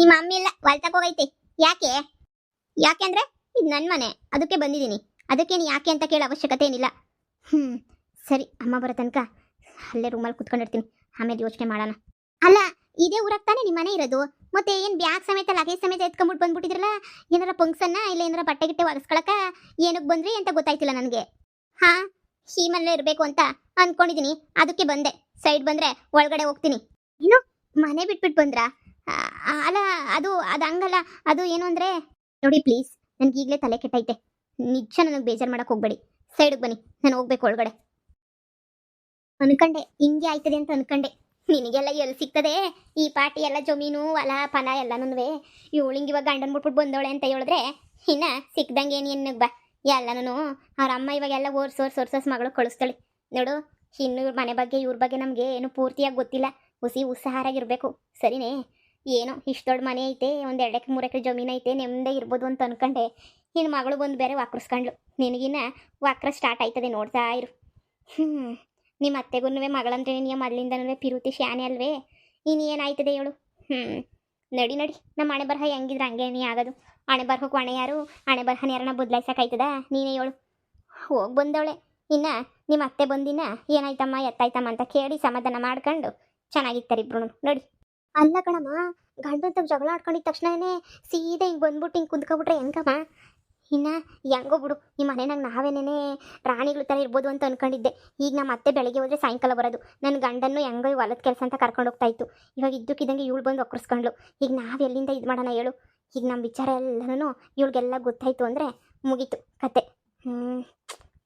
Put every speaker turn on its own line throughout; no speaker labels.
ನಿಮ್ಮ ಅಮ್ಮ ಇಲ್ಲ ಹೊಲ್ತಕ್ ಹೋಗೈತೆ. ಯಾಕೆ? ಯಾಕೆ ಅಂದ್ರೆ ಇದು ನನ್ನ ಮನೆ, ಅದಕ್ಕೆ ಬಂದಿದ್ದೀನಿ. ಅದಕ್ಕೇನು ಯಾಕೆ ಅಂತ ಕೇಳೋ ಅವಶ್ಯಕತೆ ಏನಿಲ್ಲ. ಹ್ಮ್ ಸರಿ, ಅಮ್ಮ ಬರೋ ತನಕ ಅಲ್ಲೇ ರೂಮಲ್ಲಿ ಕುತ್ಕೊಂಡಿರ್ತೀನಿ, ಆಮೇಲೆ ಯೋಚನೆ ಮಾಡೋಣ. ಅಲ್ಲ, ಇದೇ ಊರಾಗ ತಾನೇ ನಿಮ್ಮ ಮನೆ ಇರೋದು? ಮತ್ತೆ ಏನ್ ಬ್ಯಾಗ್ ಸಮೇತ ಲಗೇಜ್ ಸಮೇತ ಎತ್ಕೊಂಡ್ಬಿಟ್ಟು ಬಂದ್ಬಿಟ್ಟಿದ್ರಲ್ಲ? ಏನಾರ ಫಂಕ್ಷನ್ನ ಇಲ್ಲ ಏನಾರ ಬಟ್ಟೆ ಗಿಟ್ಟೆ ಒಗಸ್ಕೊಳಕ ಏನಕ್ಕೆ ಬಂದ್ರಿ ಅಂತ ಗೊತ್ತಾಯ್ತಿಲ್ಲ ನನಗೆ. ಹಾ, ಈ ಮನೇಲೆ ಇರಬೇಕು ಅಂತ ಅನ್ಕೊಂಡಿದೀನಿ, ಅದಕ್ಕೆ ಬಂದೆ. ಸೈಡ್ ಬಂದ್ರೆ ಒಳಗಡೆ ಹೋಗ್ತೀನಿ. ಏನು, ಮನೆ ಬಿಟ್ಬಿಟ್ಟು ಬಂದ್ರಾ? ಅಲ್ಲ, ಅದು ಹಂಗಲ್ಲ. ಅದು ಏನು ಅಂದ್ರೆ ನೋಡಿ ಪ್ಲೀಸ್, ನನ್ಗೆ ಈಗಲೇ ತಲೆ ಕೆಟ್ಟೈತೆ. ನಿಜ ನನಗೆ ಬೇಜಾರು ಮಾಡಕ್ ಹೋಗ್ಬೇಡಿ. ಸೈಡ್ಗೆ ಬನ್ನಿ, ನಾನು ಹೋಗ್ಬೇಕು ಒಳಗಡೆ. ಅನ್ಕಂಡೆ ಹಿಂಗೆ ಆಯ್ತದೆ ಅಂತ ಅನ್ಕಂಡೆ. ನಿನಗೆಲ್ಲ ಎಲ್ಲಿ ಸಿಗ್ತದೆ ಈ ಪಾಟಿ ಎಲ್ಲ ಜಮೀನು ಹೊಲ ಪನ ಎಲ್ಲನೂ. ಇವಳಿಂಗ್ ಇವಾಗ ಗಂಡನ್ ಬಿಟ್ಬಿಟ್ಟು ಬಂದವಳೆ ಅಂತ ಹೇಳಿದ್ರೆ ಇನ್ನ ಸಿಕ್ದಂಗೆ ಏನ್ ಬಾ ಎಲ್ಲನೂ. ಅವ್ರ ಅಮ್ಮ ಇವಾಗೆಲ್ಲ ಓರ್ಸೋರ್ಸ್ ಮಗಳು ಕಳಿಸ್ತಾಳೆ ನೋಡು. ಇನ್ನು ಇವ್ರ ಮನೆ ಬಗ್ಗೆ ಇವ್ರ ಬಗ್ಗೆ ನಮಗೆ ಏನು ಪೂರ್ತಿಯಾಗಿ ಗೊತ್ತಿಲ್ಲ. ಉತ್ಸಾಹಾರಾಗಿರ್ಬೇಕು ಸರಿನೇ. ಏನೋ ಇಷ್ಟು ದೊಡ್ಡ ಮನೆ ಐತೆ, ಒಂದು 2 ಎಕರೆ 3 ಎಕರೆ ಜಮೀನು ಐತೆ, ನೆಮ್ಮದಿ ಇರ್ಬೋದು ಅಂತ ಅನ್ಕಂಡೆ. ಇನ್ನು ಮಗಳು ಬಂದು ಬೇರೆ ವಾಕ್ರಸ್ಕೊಂಡ್ಲು. ನಿನಗಿನ್ನ ವಾಕ್ರ ಸ್ಟಾರ್ಟ್ ಆಯ್ತದೆ, ನೋಡ್ತಾ ಇರು. ನಿಮ್ಮ ಅತ್ತೆಗೂ ಮಗಳಂದ್ರೆ ನೀ ಮೊದಲಿಂದನೂ ಪಿರುತಿ ಶಾನೆ ಅಲ್ವೇ? ಇನ್ನು ಏನಾಯ್ತದೆ ಹೇಳು? ನಡಿ ನಮ್ಮ ಹಣೆ ಬರಹ ಹೆಂಗಿದ್ರೆ ಹಂಗೆ ನೀ ಆಗೋದು. ಹಣೆ ಬರಹಕ್ಕೆ ಹೊಣೆ ಯಾರು? ಹಣೆ ಬರಹನ ಯಾರನ್ನ ಬದಲಾಯ್ಸಕ್ಕಾಯ್ತದ? ನೀನೇ ಹೇಳು. ಹೋಗಿ ಬಂದವಳೆ. ಇನ್ನು ನಿಮ್ಮ ಅತ್ತೆ ಬಂದಿನ ಏನಾಯ್ತಮ್ಮ ಎತ್ತಾಯ್ತಮ್ಮ ಅಂತ ಕೇಳಿ ಸಮಾಧಾನ ಮಾಡ್ಕೊಂಡು ಚೆನ್ನಾಗಿರ್ತಾರೆ ಇಬ್ರು. ನೋಡಿ, ಅಲ್ಲ ಕಣಮ್ಮ, ಗಂಡಂತ ಜಗಳ ಆಡ್ಕೊಂಡಿದ್ದ ತಕ್ಷಣನೇ ಸೀದಾ ಹಿಂಗೆ ಬಂದ್ಬಿಟ್ಟು ಹಿಂಗೆ ಕುಂತ್ಕೊಬಿಟ್ರೆ ಹೆಂಗಮ್ಮ? ಇನ್ನು ಹೆಂಗೋ ಬಿಡು, ಈ ಮನೆನಾಗ ನಾವೇನೇನೆ ರಾಣಿಗಳ ಥರ ಇರ್ಬೋದು ಅಂತ ಅನ್ಕೊಂಡಿದ್ದೆ. ಈಗ ನಮ್ಮ ಅತ್ತೆ ಬೆಳಗ್ಗೆ ಹೋದರೆ ಸಾಯಂಕಾಲ ಬರೋದು. ನನ್ನ ಗಂಡನ್ನು ಹೆಂಗೋ ಹೊಲದ ಕೆಲಸ ಅಂತ ಕರ್ಕೊಂಡು ಹೋಗ್ತಾ ಇತ್ತು. ಇವಾಗ ಇದ್ದಕ್ಕಿದ್ದಂಗೆ ಇವಳು ಬಂದು ಒಕ್ಕರ್ಸ್ಕೊಂಡ್ಲು. ಈಗ ನಾವು ಎಲ್ಲಿಂದ ಇದು ಮಾಡೋಣ ಹೇಳು? ಈಗ ನಮ್ಮ ವಿಚಾರ ಎಲ್ಲನೂ ಇವಳಿಗೆಲ್ಲ ಗೊತ್ತಾಯ್ತು ಅಂದರೆ ಮುಗೀತು ಕತೆ.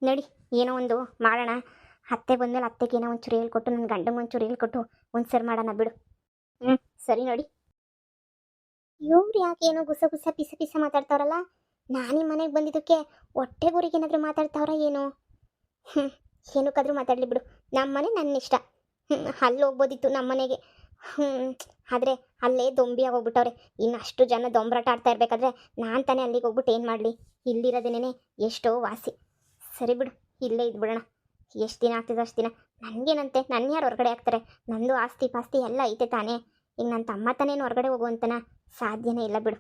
ನೋಡಿ, ಏನೋ ಒಂದು ಮಾಡೋಣ. ಅತ್ತೆ ಬಂದಮೇಲೆ ಅತ್ತೆಗೆ ಏನೋ ಒಂಚೂರು ಹೇಳ್ಕೊಟ್ಟು, ನನ್ನ ಗಂಡಂಗೆ ಒಂಚೂರು ಹೇಳ್ಕೊಟ್ಟು ಒಂದು ಸರಿ ಮಾಡೋಣ ಬಿಡು. ಸರಿ ನೋಡಿ. ಇವ್ರು ಯಾಕೆ ಏನೋ ಗುಸ ಪಿಸ ಮಾತಾಡ್ತಾವ್ರಲ್ಲ? ನಾನು ಈ ಮನೆಗೆ ಬಂದಿದ್ದಕ್ಕೆ ಹೊಟ್ಟೆಗೂರಿಗೆ ಏನಾದರೂ ಮಾತಾಡ್ತಾವ್ರ ಏನು? ಏನಕ್ಕಾದ್ರೂ ಮಾತಾಡಲಿ ಬಿಡು. ನಮ್ಮ ಮನೆ ನನ್ನ ಇಷ್ಟ. ಅಲ್ಲಿ ಹೋಗ್ಬೋದಿತ್ತು ನಮ್ಮ ಮನೆಗೆ. ಆದರೆ ಅಲ್ಲೇ ದೊಂಬಿಯಾಗಿ ಹೋಗ್ಬಿಟ್ಟವ್ರೆ. ಇನ್ನು ಅಷ್ಟು ಜನ ದೊಂಬರಾಟ ಆಡ್ತಾ ಇರಬೇಕಾದ್ರೆ ನಾನು ತಾನೇ ಅಲ್ಲಿಗೆ ಹೋಗ್ಬಿಟ್ಟು ಏನು ಮಾಡಲಿ? ಇಲ್ಲಿರೋದೇನೇ ಎಷ್ಟೋ ವಾಸಿ. ಸರಿ ಬಿಡು, ಇಲ್ಲೇ ಇದ್ಬಿಡೋಣ. ಎಷ್ಟು ದಿನ ಆಗ್ತಿದೆ ಅಷ್ಟು ದಿನ. ನನಗೇನಂತೆ, ನನ್ನ ಯಾರು ಹೊರಗಡೆ ಆಗ್ತಾರೆ? ನಂದು ಆಸ್ತಿ ಪಾಸ್ತಿ ಎಲ್ಲ ಐತೆ ತಾನೇ. ಈಗ ನನ್ನ ತಮ್ಮ ತಾನೇನು ಹೊರಗಡೆ ಹೋಗುವಂತನ ಸಾಧ್ಯನೇ ಇಲ್ಲ ಬಿಡು.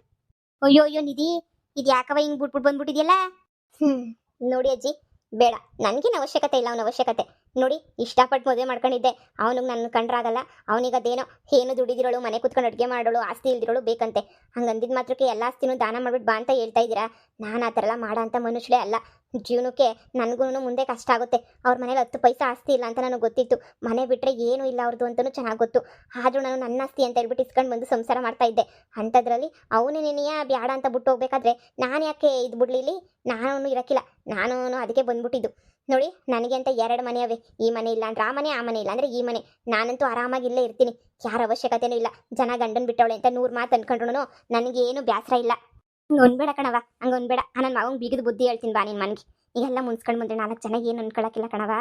ಅಯ್ಯೋ ನಿಧಿ, ಇದು ಯಾಕವ ಹಿಂಗೆ ಬಿಟ್ಬಿಟ್ಟು ಬಂದ್ಬಿಟ್ಟಿದ್ಯಲ್ಲ? ನೋಡಿ ಅಜ್ಜಿ, ಬೇಡ, ನನಗೇನು ಅವಶ್ಯಕತೆ ಇಲ್ಲ ಅವನ ಅವಶ್ಯಕತೆ. ನೋಡಿ, ಇಷ್ಟಪಟ್ಟು ಮದುವೆ ಮಾಡ್ಕೊಂಡಿದ್ದೆ. ಅವನಿಗೆ ನನ್ನ ಕಂಡ್ರಾಗಲ್ಲ. ಅವನಿಗೆ ಅದೇನೋ ಏನು ದುಡಿದಿರೋಳು, ಮನೆ ಕೂತ್ಕೊಂಡು ಅಡುಗೆ ಮಾಡೋಳು, ಆಸ್ತಿ ಇಲ್ದಿರೋಳು ಬೇಕಂತೆ. ಹಂಗಂದಿದ್ದು ಮಾತ್ರಕ್ಕೆ ಎಲ್ಲ ಆಸ್ತಿನೂ ದಾನ ಮಾಡ್ಬಿಟ್ಟು ಬಾ ಅಂತ ಹೇಳ್ತಾ ಇದ್ದೀರಾ? ನಾನು ಆ ಥರ ಎಲ್ಲ ಮಾಡೋ ಅಂಥ ಮನುಷ್ಯಳೇ ಅಲ್ಲ. ಜೀವನಕ್ಕೆ ನನಗೂ ಮುಂದೆ ಕಷ್ಟ ಆಗುತ್ತೆ. ಅವ್ರ ಮನೇಲಿ 10 ಪೈಸಾ ಆಸ್ತಿ ಇಲ್ಲ ಅಂತ ನನಗೆ ಗೊತ್ತಿತ್ತು. ಮನೆ ಬಿಟ್ಟರೆ ಏನೂ ಇಲ್ಲ ಅವ್ರದ್ದು ಅಂತಲೂ ಚೆನ್ನಾಗಿ ಗೊತ್ತು. ಆದರೂ ನಾನು ನನ್ನ ಆಸ್ತಿ ಅಂತ ಹೇಳ್ಬಿಟ್ಟು ಇಸ್ಕೊಂಡು ಬಂದು ಸಂಸಾರ ಮಾಡ್ತಾ ಇದ್ದೆ. ಅಂಥದ್ರಲ್ಲಿ ಅವನೇನೆಯ ಬ್ಯಾಡ ಅಂತ ಬಿಟ್ಟು ಹೋಗ್ಬೇಕಾದ್ರೆ ನಾನು ಯಾಕೆ ಇದು ಬಿಡ್ಲಿಲ್ಲಿ? ನಾನು ಇರೋಕ್ಕಿಲ್ಲ. ನಾನು ಅದಕ್ಕೆ ಬಂದ್ಬಿಟ್ಟಿದ್ದು. ನೋಡಿ, ನನಗೆ ಅಂತ 2 ಮನೆ ಅವೆ. ಈ ಮನೆ ಇಲ್ಲ ಅಂದ್ರೆ ಆ ಮನೆ, ಆ ಮನೆ ಇಲ್ಲ ಅಂದರೆ ಈ ಮನೆ. ನಾನಂತೂ ಆರಾಮಾಗಿ ಇಲ್ಲೇ ಇರ್ತೀನಿ. ಯಾರ ಅವಶ್ಯಕತೆನೂ ಇಲ್ಲ. ಜನ ಗಂಡನ್ ಬಿಟ್ಟವಳೆ ಅಂತ 100 ಮಾತು ಅಂದ್ಕೊಂಡ್ರು ನನಗೇನು ಬೇಸರ ಇಲ್ಲ. ಅನ್ಬೇಡ ಕಣವ, ಹಂಗೆ ಅನ್ಬೇಡ. ನನ್ನ ಮಗಂಗೆ ಬೀಗದ ಬುದ್ಧಿ ಹೇಳ್ತೀನಿ ಬಾ ನಿನ್ನ ಮನೆಗೆ. ಈಗೆಲ್ಲ ಮುನ್ಸ್ಕೊಂಡು ಬಂದರೆ 4 ಜನ ಏನು ಅನ್ಕೊಳಕ್ಕಿಲ್ಲ ಕಣವ.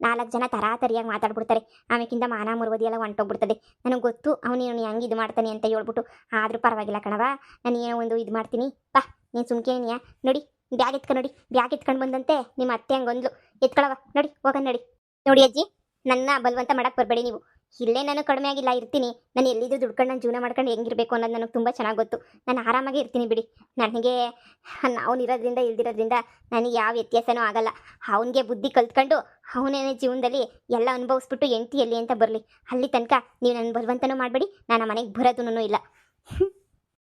4 ಜನ ತರಾತರಿಯಾಗಿ ಮಾತಾಡ್ಬಿಡ್ತಾರೆ. ಆಮೇಕಿಂದ ಮಾನ ಮುರುವದಿ ಎಲ್ಲ ಹೊಂಟೋಗ್ಬಿಡ್ತದೆ. ನನಗೆ ಗೊತ್ತು ಅವನೇನು ಹೆಂಗೆ ಇದು ಮಾಡ್ತಾನೆ ಅಂತ ಹೇಳ್ಬಿಟ್ಟು. ಆದರೂ ಪರವಾಗಿಲ್ಲ ಕಣವ, ನಾನು ಏನೋ ಒಂದು ಇದು ಮಾಡ್ತೀನಿ ಬಾ. ನೀನು ಸುಮ್ಕೇನಿಯಾ? ನೋಡಿ, ಬ್ಯಾಗ್ ಎತ್ಕೊಂಡು ನೋಡಿ. ಬ್ಯಾಗ್ ಎತ್ಕೊಂಡು ಬಂದಂತೆ ನಿಮ್ಮ ಅತ್ತೆ ಹಂಗೊಂದ್ಲು. ಎತ್ಕೊಳವ, ನೋಡಿ ಹೋಗೋಣ ನಡಿ. ನೋಡಿ ಅಜ್ಜಿ, ನನ್ನ ಬಲವಂತ ಮಾಡಕ್ಕೆ ಬರಬೇಡಿ ನೀವು. ಇಲ್ಲೇ ನಾನು ಕಡಿಮೆ ಆಗಿಲ್ಲ, ಇರ್ತೀನಿ. ನಾನು ಎಲ್ಲಿದ್ದು ದುಡ್ಕೊಂಡು ನಾನು ಜೀವನ ಮಾಡ್ಕೊಂಡು ಹೆಂಗಿರಬೇಕು ಅನ್ನೋದು ನನಗೆ ತುಂಬ ಚೆನ್ನಾಗಿ ಗೊತ್ತು. ನಾನು ಆರಾಮಾಗಿ ಇರ್ತೀನಿ ಬಿಡಿ. ನನಗೆ ಅವನಿರೋದ್ರಿಂದ ಇಲ್ದಿರೋದ್ರಿಂದ ನನಗೆ ಯಾವ ವ್ಯತ್ಯಾಸನೂ ಆಗಲ್ಲ. ಅವನಿಗೆ ಬುದ್ಧಿ ಕಲ್ತ್ಕೊಂಡು ಅವನೇನೇ ಜೀವನದಲ್ಲಿ ಎಲ್ಲ ಅನುಭವಿಸ್ಬಿಟ್ಟು ಎಂಟಿ ಎಲ್ಲಿ ಅಂತ ಬರಲಿ. ಅಲ್ಲಿ ತನಕ ನೀವು ನನ್ನ ಬಲವಂತನೂ ಮಾಡಬೇಡಿ, ನಾನು ಮನೆಗೆ ಬರೋದೂ ಇಲ್ಲ.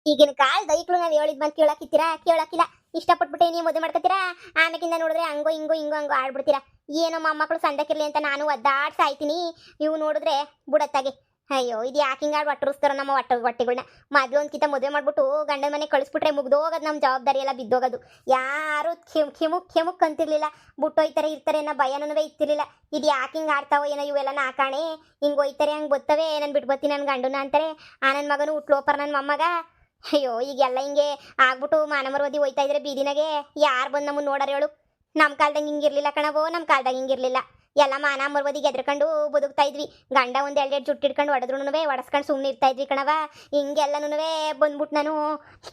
ಈಗಿನ ಕಾಲ ದೈಕ್ಳು ನಾನು ಹೇಳಿದ್ ಬಂದು ಕೇಳಕ್ಕಿಲ್ಲ. ಇಷ್ಟಪಟ್ಬಿಟ್ಟೆ ನೀವು ಮದುವೆ ಮಾಡ್ಕೊತೀರಾ, ಆಮೇಕಿಂದ ನೋಡಿದ್ರೆ ಹಂಗೋ ಹಿಂಗೋ ಆಡ್ಬಿಡ್ತೀರಾ. ಏನೋ ಮೊಮ್ಮಕ್ಕಳು ಸಂದಕ್ಕಿರ್ಲಿ ಅಂತ ನಾನು ಒದ್ದಾಡ್ಸಾಯ್ತೀನಿ. ಇವು ನೋಡಿದ್ರೆ ಬುಡತ್ತಾಗೆ. ಅಯ್ಯೋ, ಇದು ಯಾಕೆ ಹಿಂಗಾಡು ಒಟ್ಟರಿಸ್ತಾರೋ ನಮ್ಮ ಹೊಟ್ಟೆಗಳನ್ನ. ಮೊದಲು ಒಂದ್ಕಿಂತ ಮದುವೆ ಮಾಡ್ಬಿಟ್ಟು ಗಂಡನ ಮನೆ ಕಳಿಸ್ಬಿಟ್ರೆ ಮುಗ್ದೋಗೋದು, ನಮ್ಮ ಜವಾಬ್ದಾರಿ ಎಲ್ಲ ಬಿದ್ದೋಗೋದು. ಯಾರು ಕೆಮುಕ್ ಅಂತಿರ್ಲಿಲ್ಲ. ಬುಟ್ಟೋಯ್ತಾರೆ ಇರ್ತಾರೆ ಅನ್ನೋ ಭಯನೂ ಇತ್ತಿರ್ಲಿಲ್ಲ. ಇದು ಯಾಕೆ ಹಿಂಗೆ ಆಡ್ತಾವೋ ಏನೋ ಇವೆಲ್ಲ ನಾಕಾಣೆ. ಹಿಂಗೆ ಹೋಯ್ತಾರೆ ಹಂಗೆ ಬರ್ತವೆ. ನಾನು ಬಿಟ್ಟು ಬರ್ತೀನಿ ನನ್ನ ಗಂಡನ ಅಂತಾರೆ. ನನ್ನ ಮಗನು ಹುಟ್ಲೋಪರ್ ನನ್ನ ಮೊಮ್ಮಗ. ಅಯ್ಯೋ, ಈಗೆಲ್ಲ ಹಿಂಗೆ ಆಗ್ಬಿಟ್ಟು ಮಾನಮರವದಿ ಹೋಯ್ತಾ ಇದ್ರೆ ಬೀದಿನಾಗೆ ಯಾರು ಬಂದು ನಮ್ಮನ್ನು ನೋಡಾರ ಹೇಳು? ನಮ್ಮ ಕಾಲ್ದಂಗೆ ಹಿಂಗಿರ್ಲಿಲ್ಲ ಕಣವೋ, ನಮ್ಮ ಕಾಲ್ದಾಗ ಹಿಂಗಿರ್ಲಿಲ್ಲ. ಎಲ್ಲ ಮಾನ ಮರವದಿಗೆ ಎದ್ರಕೊಂಡು ಬದುಕ್ತಾ ಇದ್ವಿ. ಗಂಡ ಒಂದು 2 ಜುಟ್ಟು ಹಿಡ್ಕೊಂಡು ಹೊಡೆದ್ರೂ ಹೊಡೆಸ್ಕೊಂಡು ಸುಮ್ಮನೆ ಇರ್ತಾ ಇದ್ವಿ ಕಣವ. ಹಿಂಗೆಲ್ಲನೂ ಬಂದ್ಬಿಟ್ಟು ನಾನು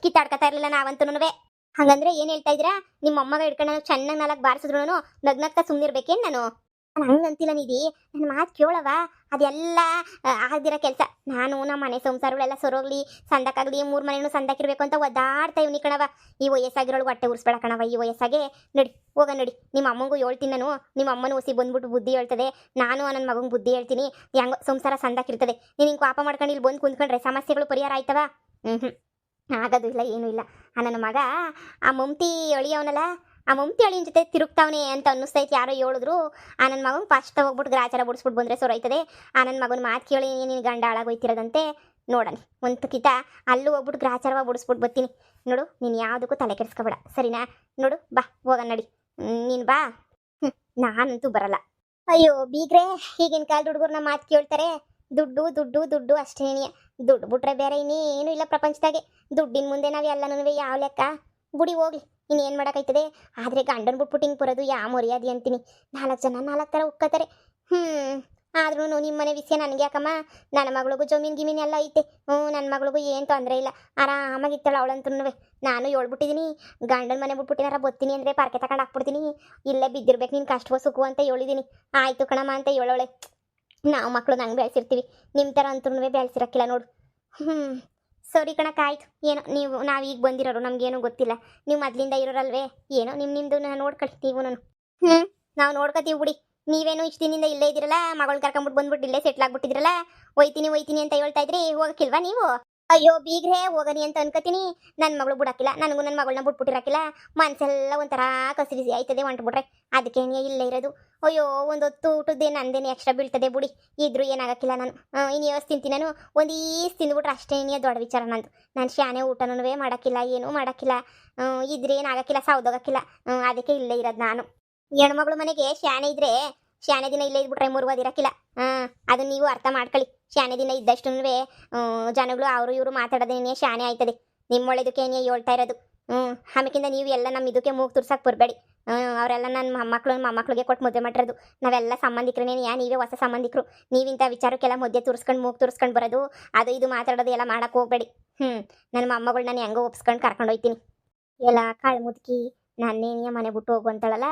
ಕಿತ್ತಾಡ್ಕೊತಾ ಇರಲಿಲ್ಲ ನಾವಂತೂ. ಹಾಗಂದ್ರೆ ಏನು ಹೇಳ್ತಾ ಇದ್ದೀರಾ? ನಿಮ್ಮ ಮೊಮ್ಮಗ ಹಿಡ್ಕೊಂಡು ನಾನು ಚೆನ್ನಾಗಿ 4 ಬಾರಿಸಿದ್ರು ನಗ್ನಗ್ತಾ ಸುಮ್ಮನಿರ್ಬೇಕೇನು ನಾನು? ನಾನು ಹಂಗಂತಿಲ್ಲ ನಿಧಿ, ನನ್ನ ಮಾತು ಕೇಳವ. ಅದೆಲ್ಲ ಆಗದಿರೋ ಕೆಲಸ. ನಾನು ನಮ್ಮ ಮನೆ ಸಂಸಾರಗಳೆಲ್ಲ ಸರೋಗ್ಲಿ, ಸಂದಕ್ಕಾಗಲಿ 3 ಮನೆನೂ ಸಂದಕ್ಕಿರ್ಬೇಕು ಅಂತ ಒದ್ದಾಡ್ತಾ ಇವ್ನಿ ಕಣವ. ಈ ವಯಸ್ಸಾಗಿರೋಳು ಹೊಟ್ಟೆ ಉರ್ಸ್ಬೇಡ ಕಣವ. ಈ ವಯಸ್ಸಾಗೆ ನಡಿ, ಹೋಗ ನಡಿ. ನಿಮ್ಮ ಅಮ್ಮಂಗೂ ಹೇಳ್ತೀನಿ ನಾನು. ನಿಮ್ಮ ಅಮ್ಮನ ಒಸಿ ಬಂದ್ಬಿಟ್ಟು ಬುದ್ಧಿ ಹೇಳ್ತದೆ, ನಾನು ನನ್ನ ಮಗಂಗೆ ಬುದ್ಧಿ ಹೇಳ್ತೀನಿ. ಹೆಂಗೋ ಸಂಸಾರ ಸಂದಕ್ಕಿರ್ತದೆ. ನೀನು ಹಿಂಗೆ ಪಾಪ ಮಾಡ್ಕೊಂಡು ಇಲ್ಲಿ ಬಂದು ಕುಂತ್ಕೊಂಡ್ರೆ ಸಮಸ್ಯೆಗಳು ಪರಿಹಾರ ಆಯ್ತವ? ಹ್ಞೂ ಆಗೋದು ಇಲ್ಲ, ಏನೂ ಇಲ್ಲ. ನನ್ನ ಮಗ ಆ ಮಮ್ತಿ ಅಳಿಯವನಲ್ಲ, ಆ ಮಮ್ತಿ ಅಳಿಯನ ಜೊತೆ ತಿರುಗ್ತಾವನೆ ಅಂತ ಅನ್ನಿಸ್ತೈತೆ. ಯಾರೋ ಹೇಳಿದ್ರು. ನನ್ನ ಮಗನ ಫಸ್ಟ್ ಹೋಗ್ಬಿಟ್ಟು ಗ್ರಾಚಾರ ಬಿಡಿಸ್ಬಿಟ್ಟು ಬಂದರೆ ಸೊರೈತದೆ. ನನ್ನ ಮಗನ ಮಾತು ಕೇಳಿ ನಿನ್ನ ಗಂಡ ಹಾಳಾಗೋಯ್ತಿರೋದಂತೆ. ನೋಡೋಣ ಒಂದು ಕಿತ ಅಲ್ಲೂ ಹೋಗ್ಬಿಟ್ಟು ಗ್ರಾಚಾರವಾಗಿ ಬಿಡಿಸ್ಬಿಟ್ಟು ಬರ್ತೀನಿ. ನೋಡು, ನೀನು ಯಾವುದಕ್ಕೂ ತಲೆ ಕೆಡಿಸ್ಕೊಬೇಡ, ಸರಿನಾ? ನೋಡು, ಬಾ ಹೋಗ ನಡಿ. ನೀನು ಬಾ. ನಾನಂತೂ ಬರಲ್ಲ. ಅಯ್ಯೋ ಬೀಗ್ರೆ, ಈಗಿನ ಕಾಲದ ಹುಡುಗರು ನಮ್ಮ ಮಾತು ಕೇಳ್ತಾರೆ. ದುಡ್ಡು ದುಡ್ಡು ದುಡ್ಡು ಅಷ್ಟೇನೇ. ದುಡ್ಡು ಬಿಟ್ರೆ ಬೇರೆ ಇನ್ನೇನು ಇಲ್ಲ ಪ್ರಪಂಚದಾಗೆ. ದುಡ್ಡಿನ ಮುಂದೆ ನಾವು ಎಲ್ಲನೂ ಯಾವ ಲೆಕ್ಕ? ಬುಡಿ ಹೋಗ್ಲಿ, ಇನ್ನೇನು ಮಾಡೋಕ್ಕಾಯ್ತದೆ? ಆದರೆ ಗಂಡನ ಬಿಟ್ಬಿಟ್ಟು ಹಿಂಗೆ ಬರೋದು ಯಾವ ಮರ್ಯಾದೆ ಅಂತೀನಿ. 4 ಜನ 4 ಥರ ಉಕ್ಕತ್ತಾರೆ. ಆದ್ರೂ ನಿಮ್ಮ ಮನೆ ವಿಷಯ ನನಗೆ ಯಾಕಮ್ಮ? ನನ್ನ ಮಗಳಿಗೂ ಜಮೀನು ಗಿಮೀನು ಎಲ್ಲ ಐತೆ. ನನ್ನ ಮಗಳಿಗೂ ಏನು ತೊಂದರೆ ಇಲ್ಲ, ಆರಾಮಾಗಿತ್ತಾಳೆ ಅವಳಂತೂ. ನಾನು ಹೇಳ್ಬಿಟ್ಟಿದ್ದೀನಿ, ಗಂಡನ ಮನೆ ಬಿಟ್ಬಿಟ್ಟಿನಾರ ಬತ್ತೀನಿ ಅಂದರೆ ಪಾರ್ಕೆ ತಗೊಂಡು ಹಾಕ್ಬಿಡ್ತೀನಿ, ಇಲ್ಲೇ ಬಿದ್ದಿರ್ಬೇಕು ನೀನು ಕಷ್ಟವೋ ಸುಖವು ಅಂತ ಹೇಳಿದ್ದೀನಿ. ಆಯಿತು ಕಣಮ್ಮ ಅಂತ ಹೇಳೋಳೆ. ನಾವು ಮಕ್ಕಳು ನಂಗೆ ಬೆಳೆಸಿರ್ತೀವಿ, ನಿಮ್ಮ ಥರ ಅಂತೂ ಬೆಳೆಸಿರಕ್ಕಿಲ್ಲ ನೋಡು. ಸರಿ ಕಣಕ್ಕಾಯ್ತು. ಏನೋ ನಾವು ಈಗ ಬಂದಿರೋರು, ನಮಗೇನು ಗೊತ್ತಿಲ್ಲ. ನೀವು ಮೊದಲಿಂದ ಇರೋರಲ್ವೇ, ಏನೋ ನಿಮ್ಮದು ನೋಡ್ಕೊಳ್ಳಿ ನೀವು. ನಾನು ನಾವು ನೋಡ್ಕೊತೀವಿ ಬಿಡಿ. ನೀವೇನು ಇಷ್ಟು ದಿನದಿಂದ ಇಲ್ಲೇ ಇದ್ದೀರಲ್ಲ, ಮಗಳನ್ನ ಕರ್ಕೊಂಬಿಟ್ಟು ಬಂದ್ಬಿಟ್ಟು ಇಲ್ಲೇ ಸೆಟ್ಲ್ ಆಗ್ಬಿಟ್ಟಿದ್ರಲ್ಲ. ಒಯ್ತೀನಿ ಅಂತ ಹೇಳ್ತಾ ಇದ್ರಿ, ಹೋಗಕ್ಕಿಲ್ವಾ ನೀವು? ಅಯ್ಯೋ ಬೀಗ್ರೆ, ಹೋಗನಿ ಅಂತ ಅನ್ಕೋತೀನಿ. ನನ್ನ ಮಗಳು ಬಿಡಕ್ಕಿಲ್ಲ, ನನಗೂ ನನ್ನ ಮಗಳನ್ನ ಬಿಟ್ಬಿಟ್ಟಿರಕ್ಕಿಲ್ಲ. ಮನಸ್ಸೆಲ್ಲ ಒಂಥರ ಕಸಿರಿಸಿ ಆಯ್ತದೆ ಹೊಂಟ್ಬಿಟ್ರೆ. ಅದಕ್ಕೆ ಇಲ್ಲೇ ಇರೋದು. ಅಯ್ಯೋ ಒಂದು ಹೊತ್ತು ಊಟದ್ದೇ ನಂದೇನು ಎಕ್ಸ್ಟ್ರಾ ಬೀಳ್ತದೆ ಬಿಡಿ. ಇದ್ರೂ ಏನಾಗಕ್ಕಿಲ್ಲ. ನಾನು ಇನ್ನು ಯೋಸ್ ತಿಂತೀನಿ. ನಾನು ಒಂದು ಈಸ್ ತಿಂದ್ಬಿಟ್ರೆ ಅಷ್ಟೇ ದೊಡ್ಡ ವಿಚಾರ ನಂದು. ನಾನು ಶಾನೆ ಊಟನೂ ಮಾಡೋಕ್ಕಿಲ್ಲ, ಏನೂ ಮಾಡೋಕ್ಕಿಲ್ಲ. ಇದ್ರೇನಾಗಕ್ಕಿಲ್ಲ, ಸೌದೋಗಕ್ಕಿಲ್ಲ. ಅದಕ್ಕೆ ಇಲ್ಲೇ ಇರೋದು ನಾನು. ಹೆಣ್ಮಗಳು ಮನೆಗೆ ಶಾನೆ ಇದ್ರೆ ಶಾನೆ ದಿನ ಇಲ್ಲೇ ಇದ್ಬಿಟ್ರೆ ಮುರುಗೋದಿರಕ್ಕಿಲ್ಲ. ಅದನ್ನ ನೀವು ಅರ್ಥ ಮಾಡ್ಕೊಳ್ಳಿ. ಶಾನೆ ದಿನ ಇದ್ದಷ್ಟು ಜನಗಳು ಅವರು ಇವರು ಮಾತಾಡೋದೇನೇ ಶಾನೆ ಆಯ್ತದೆ. ನಿಮ್ಮ ಒಳ್ಳೆದಕ್ಕೆ ಹೇಳ್ತಾ ಇರೋದು. ಆಮೇಕಿಂದ ನೀವು ಎಲ್ಲ ನಮ್ಮ ಇದಕ್ಕೆ ಮೂಗು ತುರ್ಸಕ್ಕೆ ಬರಬೇಡಿ. ಅವರೆಲ್ಲ ನನ್ನ ಮೊಮ್ಮಕ್ಳಿಗೆ ಕೊಟ್ಟು ಮದುವೆ ಮಾಡಿರೋದು. ನಾವೆಲ್ಲ ಸಂಬಂಧಿಕರೇ. ನೀವೇ ಹೊಸ ಸಂಬಂಧಿಕರು. ನೀವಿಂಥ ವಿಚಾರಕ್ಕೆಲ್ಲ ಮಧ್ಯೆ ಮೂಗು ತುರ್ಸ್ಕೊಂಡು ಬರೋದು, ಅದು ಇದು ಮಾತಾಡೋದು ಎಲ್ಲ ಮಾಡೋಕೆ ಹೋಗ್ಬೇಡಿ. ನನ್ನ ಮೊಮ್ಮಗಳು ನಾನು ಹೆಂಗೋ ಒಪ್ಸ್ಕೊಂಡು ಕರ್ಕೊಂಡು ಹೋಗ್ತೀನಿ. ಎಲ್ಲ ಕಾಳು ಮುದುಕಿ ನನ್ನೇನಿಯ ಮನೆ ಬಿಟ್ಟು ಹೋಗುವಂತಳಲ್ಲ.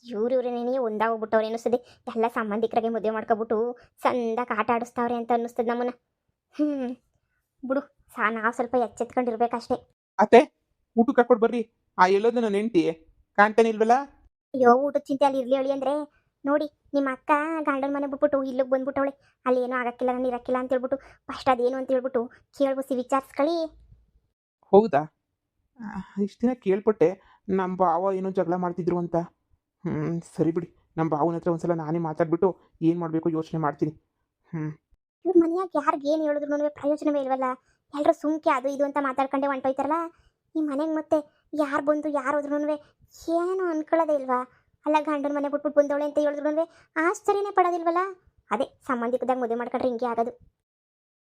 ಇವ್ರೇನೇ ಒಂದಾಗೋಗ್ಬಿಟ್ಟವ್ರೆ ಅನ್ನಿಸ್ತದೆ. ಎಲ್ಲ ಸಂಬಂಧಿಕರಿಗೆ ಮದುವೆ ಮಾಡ್ಕೊಬಿಟ್ಟು ಸಂದಾಕ ಆಟ ಆಡಿಸ್ತಾವ್ರೆ ಅಂತ ಅನ್ನಿಸ್ತದೆ ನಮ್ಮನ್ನ. ಬಿಡು, ನಾವು ಸ್ವಲ್ಪ ಎಚ್ಚೆತ್ಕೊಂಡಿರ್ಬೇಕಷ್ಟೇ.
ಅತ್ತೆ, ಊಟಕ್ಕೆ ಹಾಕೊಡ್ ಬರ್ರಿ. ಹೇಳೋದು ನನ್ನ ಹೆಂಡತಿ ಕಾಣ್ತಾನೆ ಇಲ್ವಲ್ಲ?
ಅಯ್ಯೋ, ಊಟದ ಚಿಂತೆ ಅಲ್ಲಿ ಇರಲಿ ಅಂದ್ರೆ ನೋಡಿ, ನಿಮ್ಮ ಅಕ್ಕ ಗಂಡನ ಮನೆ ಬಿಟ್ಬಿಟ್ಟು ಇಲ್ಲಿಗೆ ಬಂದ್ಬಿಟ್ಟವಳೆ. ಅಲ್ಲಿ ಏನೂ ಆಗಕ್ಕಿಲ್ಲ, ನಾನು ಇರಕ್ಕಿಲ್ಲ ಅಂತ ಹೇಳ್ಬಿಟ್ಟು ಫಸ್ಟ್ ಅದೇನು ಅಂತ ಹೇಳ್ಬಿಟ್ಟು ಕೇಳ್ಬಸಿ ವಿಚಾರಿಸ್ಕೊಳ್ಳಿ.
ಹೌದಾ? ಇಷ್ಟು ದಿನ ಕೇಳ್ಪಟ್ಟೆ ನಮ್ಮ ಭಾವ ಏನೋ ಜಗಳ ಮಾಡ್ತಿದ್ರು ಅಂತ. ಸರಿ ಬಿಡಿ, ನಮ್ಮ ಭಾವನ ಹತ್ರ ಒಂದ್ಸಲ ನಾನೇ ಮಾತಾಡ್ಬಿಟ್ಟು ಏನು ಮಾಡಬೇಕು ಯೋಚನೆ ಮಾಡ್ತೀನಿ.
ಇವ್ರ ಮನೆಯಾಗ ಯಾರಿಗೆ ಏನು ಹೇಳಿದ್ರು ಪ್ರಯೋಜನವೇ ಇಲ್ವಲ್ಲ. ಎಲ್ಲರೂ ಸುಮ್ಕೆ ಅದು ಇದು ಅಂತ ಮಾತಾಡ್ಕೊಂಡೆ ಹೊಂಟೋಯ್ತಾರಲ್ಲ. ಈ ಮನೆಗೆ ಮತ್ತೆ ಯಾರು ಬಂದು ಯಾರು ಹೋದ್ರೂ ಏನು ಅನ್ಕೊಳ್ಳೋದೇ ಇಲ್ವಾ? ಅಲ್ಲ, ಗಂಡನ ಮನೆ ಬಿಟ್ಬಿಟ್ಟು ಬಂದವಳೆ ಅಂತ ಹೇಳಿದ್ರು ಆಶ್ಚರ್ಯನೇ ಪಡೋದಿಲ್ವಲ್ಲ. ಅದೇ ಸಂಬಂಧಿಕದಾಗ ಮದುವೆ ಮಾಡ್ಕೊಂಡ್ರೆ ಹಿಂಗೆ ಆಗೋದು.